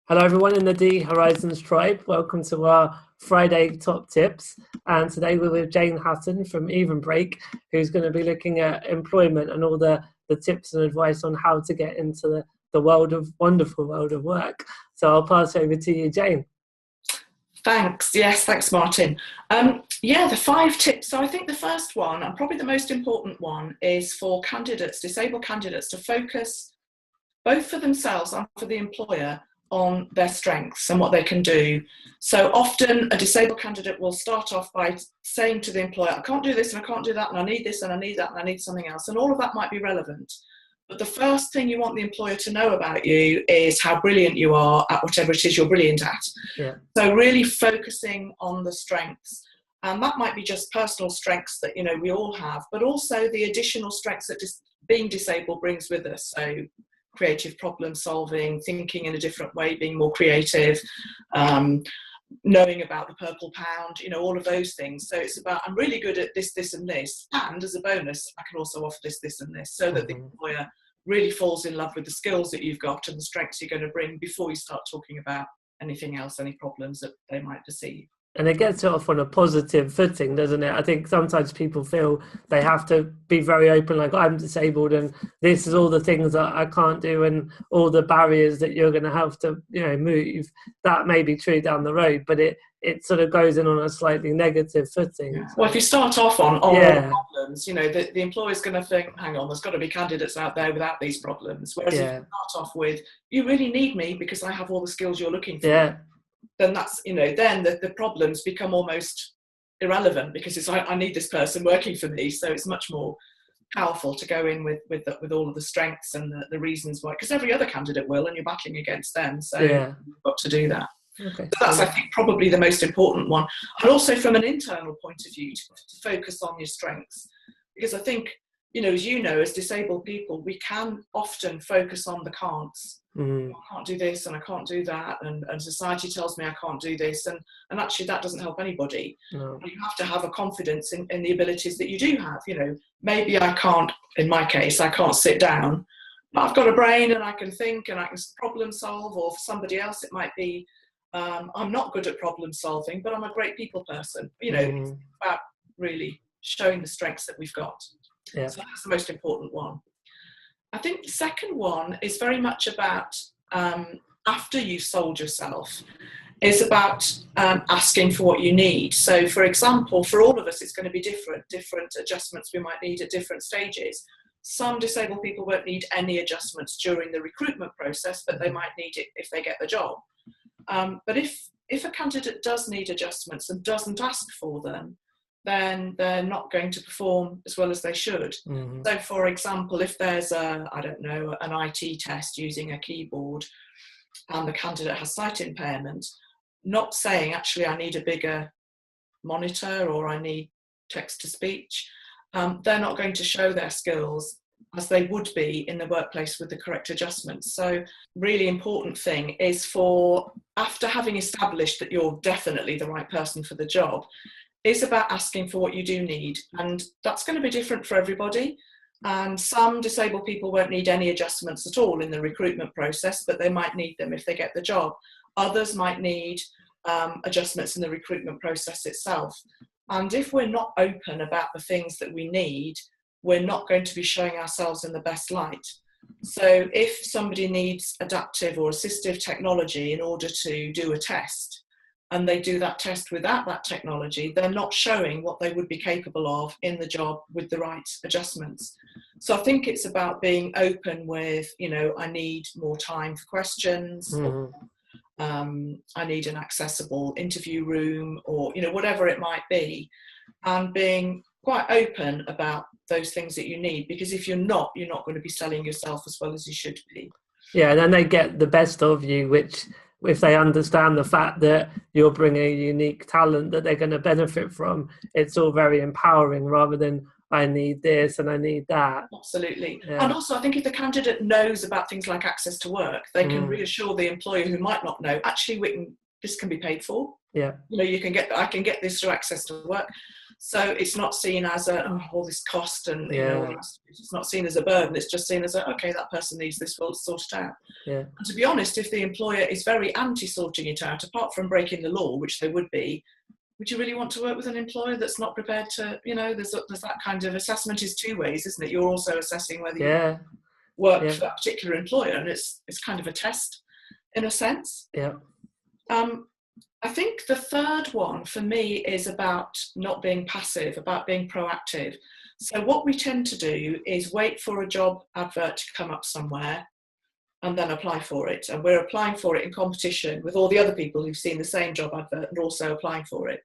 Hello, everyone in the D Horizons tribe. Welcome to our Friday top tips. And today we're with Jane Hatton from Even Break, who's going to be looking at employment and all the tips and advice on how to get into the wonderful world of work. So I'll pass over to you, Jane. Thanks. Yes, thanks, Martin. The 5 tips. So I think the first one, and probably the most important one, is for disabled candidates, to focus both for themselves and for the employer on their strengths and what they can do. So often a disabled candidate will start off by saying to the employer, I can't do this and I can't do that, and I need this and I need that and I need something else. And all of that might be relevant. But the first thing you want the employer to know about you is how brilliant you are at whatever it is you're brilliant at. Yeah. So really focusing on the strengths. And that might be just personal strengths that, we all have, but also the additional strengths that being disabled brings with us. So creative problem solving, thinking in a different way, being more creative, knowing about the purple pound, all of those things. So it's about, I'm really good at this, this and this, and as a bonus, I can also offer this, this and this, so that the employer really falls in love with the skills that you've got and the strengths you're going to bring before you start talking about anything else, any problems that they might perceive. And it gets it off on a positive footing, doesn't it? I think sometimes people feel they have to be very open, like, I'm disabled and this is all the things that I can't do and all the barriers that you're going to have to, move. That may be true down the road, but it sort of goes in on a slightly negative footing. Yeah. Well, if you start off on all the problems, the employer's going to think, hang on, there's got to be candidates out there without these problems. Whereas if you start off with, you really need me because I have all the skills you're looking for. Then that's, then the problems become almost irrelevant because it's, I need this person working for me. So it's much more powerful to go in with all of the strengths and the reasons why, because every other candidate will, and you're battling against them. So you've got to do that. Okay. So that's, I think, probably the most important one. And also from an internal point of view, to focus on your strengths. Because I think, as disabled people, we can often focus on the can'ts. I can't do this and I can't do that, and society tells me I can't do this, and actually that doesn't help anybody. No. You have to have a confidence in the abilities that you do have. Maybe I can't, in my case, I can't sit down, but I've got a brain and I can think and I can problem solve, or for somebody else it might be, I'm not good at problem solving, but I'm a great people person. It's about really showing the strengths that we've got. Yeah. So that's the most important one. I think the second one is very much about, after you've sold yourself, is about asking for what you need. So, for example, for all of us, it's going to be different adjustments we might need at different stages. Some disabled people won't need any adjustments during the recruitment process, but they might need it if they get the job. But if a candidate does need adjustments and doesn't ask for them, then they're not going to perform as well as they should. So, for example, if there's an IT test using a keyboard and the candidate has sight impairment, not saying, actually, I need a bigger monitor or I need text-to-speech, they're not going to show their skills as they would be in the workplace with the correct adjustments. So really important thing is, for after having established that you're definitely the right person for the job, is about asking for what you do need. And that's going to be different for everybody. And some disabled people won't need any adjustments at all in the recruitment process, but they might need them if they get the job. Others might need adjustments in the recruitment process itself. And if we're not open about the things that we need, we're not going to be showing ourselves in the best light. So if somebody needs adaptive or assistive technology in order to do a test, and they do that test without that technology, they're not showing what they would be capable of in the job with the right adjustments. So I think it's about being open with, I need more time for questions, or, I need an accessible interview room, or, whatever it might be, and being quite open about those things that you need, because if you're not going to be selling yourself as well as you should be. Yeah, and then they get the best of you, which, if they understand the fact that you're bringing a unique talent that they're going to benefit from, it's all very empowering, rather than, I need this and I need that. Absolutely. Yeah. And also, I think if the candidate knows about things like access to work, they can reassure the employer who might not know, actually, this can be paid for. Yeah. I can get this through access to work. So it's not seen as all this cost and Yeah. it's not seen as a burden. It's just seen as okay, that person needs this, well, sort it out. Yeah. And to be honest, if the employer is very anti-sorting it out, apart from breaking the law, which they would be, would you really want to work with an employer that's not prepared to, there's that kind of assessment is two ways, isn't it? You're also assessing whether you work for that particular employer, and it's kind of a test in a sense. Yeah. I think the third one for me is about not being passive, about being proactive. So what we tend to do is wait for a job advert to come up somewhere and then apply for it. And we're applying for it in competition with all the other people who've seen the same job advert and also applying for it.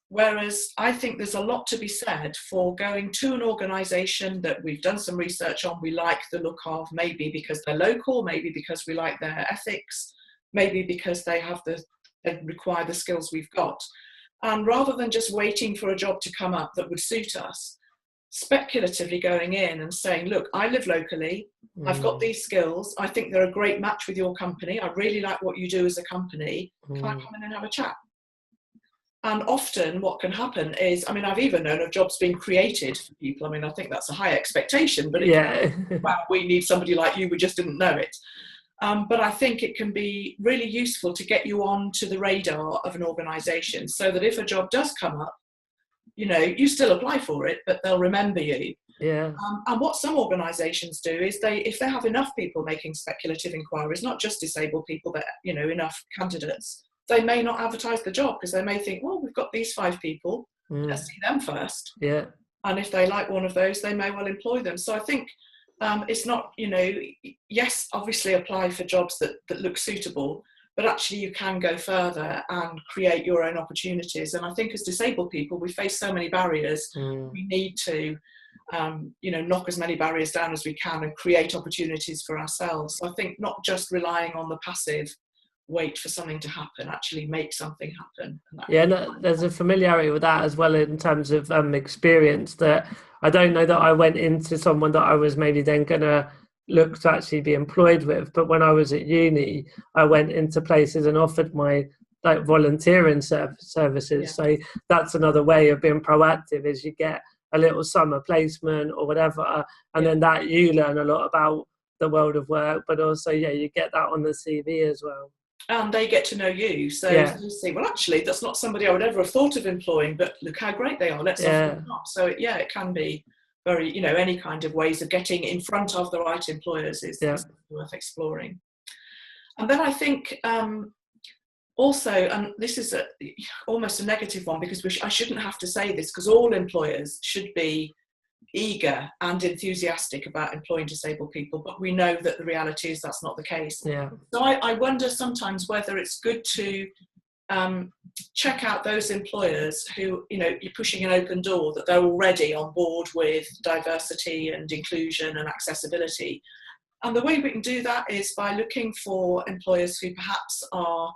Whereas I think there's a lot to be said for going to an organisation that we've done some research on, we like the look of, maybe because they're local, maybe because we like their ethics, maybe because they require the skills we've got. And rather than just waiting for a job to come up that would suit us, speculatively going in and saying, look, I live locally, I've got these skills, I think they're a great match with your company, I really like what you do as a company, can I come in and have a chat? And often what can happen is, I've even known of jobs being created for people. I think that's a high expectation, but wow, we need somebody like you, we just didn't know it. But I think it can be really useful to get you onto the radar of an organisation so that if a job does come up, you still apply for it, but they'll remember you. Yeah. And what some organisations do is if they have enough people making speculative inquiries, not just disabled people, but enough candidates, they may not advertise the job because they may think, well, we've got these 5 people, let's see them first. Yeah. And if they like one of those, they may well employ them. So I think it's not, yes, obviously apply for jobs that look suitable, but actually you can go further and create your own opportunities. And I think as disabled people, we face so many barriers. We need to, knock as many barriers down as we can and create opportunities for ourselves. So I think not just relying on the passive wait for something to happen, actually make something happen. There's a familiarity with that as well in terms of experience, that I don't know that I went into someone that I was maybe then going to look to actually be employed with, but when I was at uni, I went into places and offered my volunteering services. So that's another way of being proactive, is you get a little summer placement or whatever, and then that you learn a lot about the world of work, but also you get that on the CV as well. And they get to know you. So you say, well, actually, that's not somebody I would ever have thought of employing, but look how great they are. Let's offer them up. So, it can be very, any kind of ways of getting in front of the right employers is worth exploring. And then I think also, and this is almost a negative one, because I shouldn't have to say this, because all employers should be eager and enthusiastic about employing disabled people, but we know that the reality is that's not the case. So I wonder sometimes whether it's good to check out those employers who, you're pushing an open door, that they're already on board with diversity and inclusion and accessibility. And the way we can do that is by looking for employers who perhaps are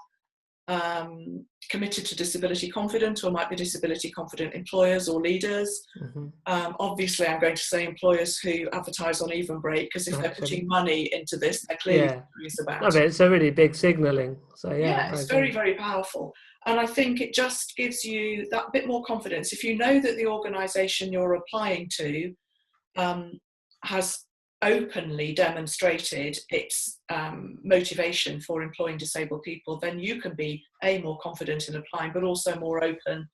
committed to disability confident, or might be disability confident employers or leaders. Obviously, I'm going to say employers who advertise on Even Break, because if they're putting money into this, they're clearly serious about it. It's a really big signalling. So it's very, very powerful. And I think it just gives you that bit more confidence. If you know that the organisation you're applying to has openly demonstrated its motivation for employing disabled people, then you can be more confident in applying, but also more open,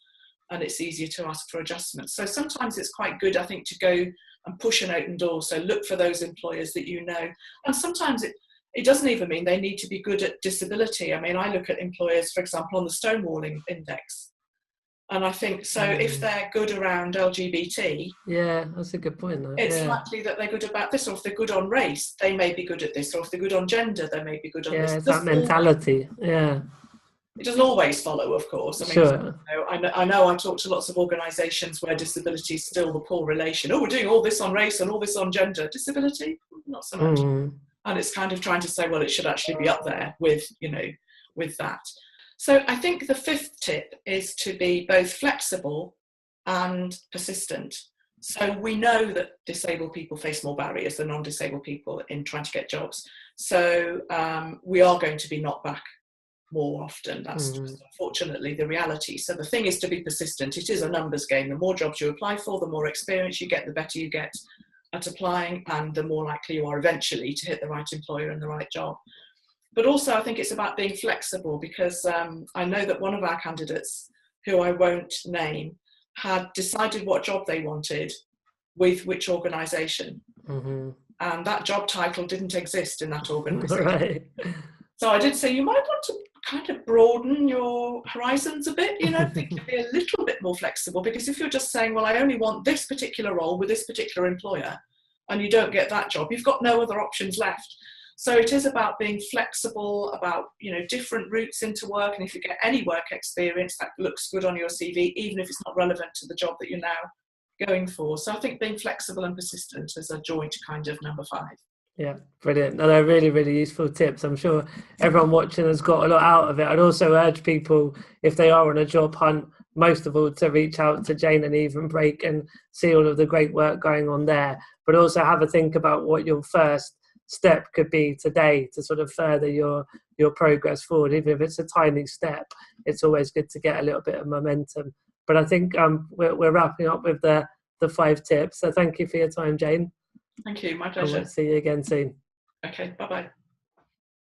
and it's easier to ask for adjustments. So sometimes it's quite good, I think, to go and push an open door. So look for those employers that you know. And sometimes it doesn't even mean they need to be good at disability. I look at employers, for example, on the stonewalling index. And I think, so if they're good around LGBT... that's a good point, though. It's likely that they're good about this, or if they're good on race, they may be good at this, or if they're good on gender, they may be good on this. It's that mentality, It doesn't always follow, of course. Sure. I know I talk to lots of organisations where disability is still the poor relation. Oh, we're doing all this on race and all this on gender. Disability? Not so much. And it's kind of trying to say, well, it should actually be up there with, with that. So I think the fifth tip is to be both flexible and persistent. So we know that disabled people face more barriers than non-disabled people in trying to get jobs. So we are going to be knocked back more often. That's just unfortunately the reality. So the thing is to be persistent. It is a numbers game. The more jobs you apply for, the more experience you get, the better you get at applying, and the more likely you are eventually to hit the right employer and the right job. But also I think it's about being flexible, because I know that one of our candidates, who I won't name, had decided what job they wanted with which organisation. And that job title didn't exist in that organisation. Right. So I did say, you might want to kind of broaden your horizons a bit, think you'd be a little bit more flexible, because if you're just saying, well, I only want this particular role with this particular employer, and you don't get that job, you've got no other options left. So it is about being flexible, about, different routes into work. And if you get any work experience, that looks good on your CV, even if it's not relevant to the job that you're now going for. So I think being flexible and persistent is a joint kind of number 5. Yeah, brilliant. No, they're really, really useful tips. I'm sure everyone watching has got a lot out of it. I'd also urge people, if they are on a job hunt, most of all, to reach out to Jane and Even Break and see all of the great work going on there. But also have a think about what your first step could be today to sort of further your progress forward. Even if it's a tiny step, it's always good to get a little bit of momentum. But I think we're wrapping up with the 5 tips. So thank you for your time, Jane. Thank you, my pleasure. I'll see you again soon. Okay, bye-bye.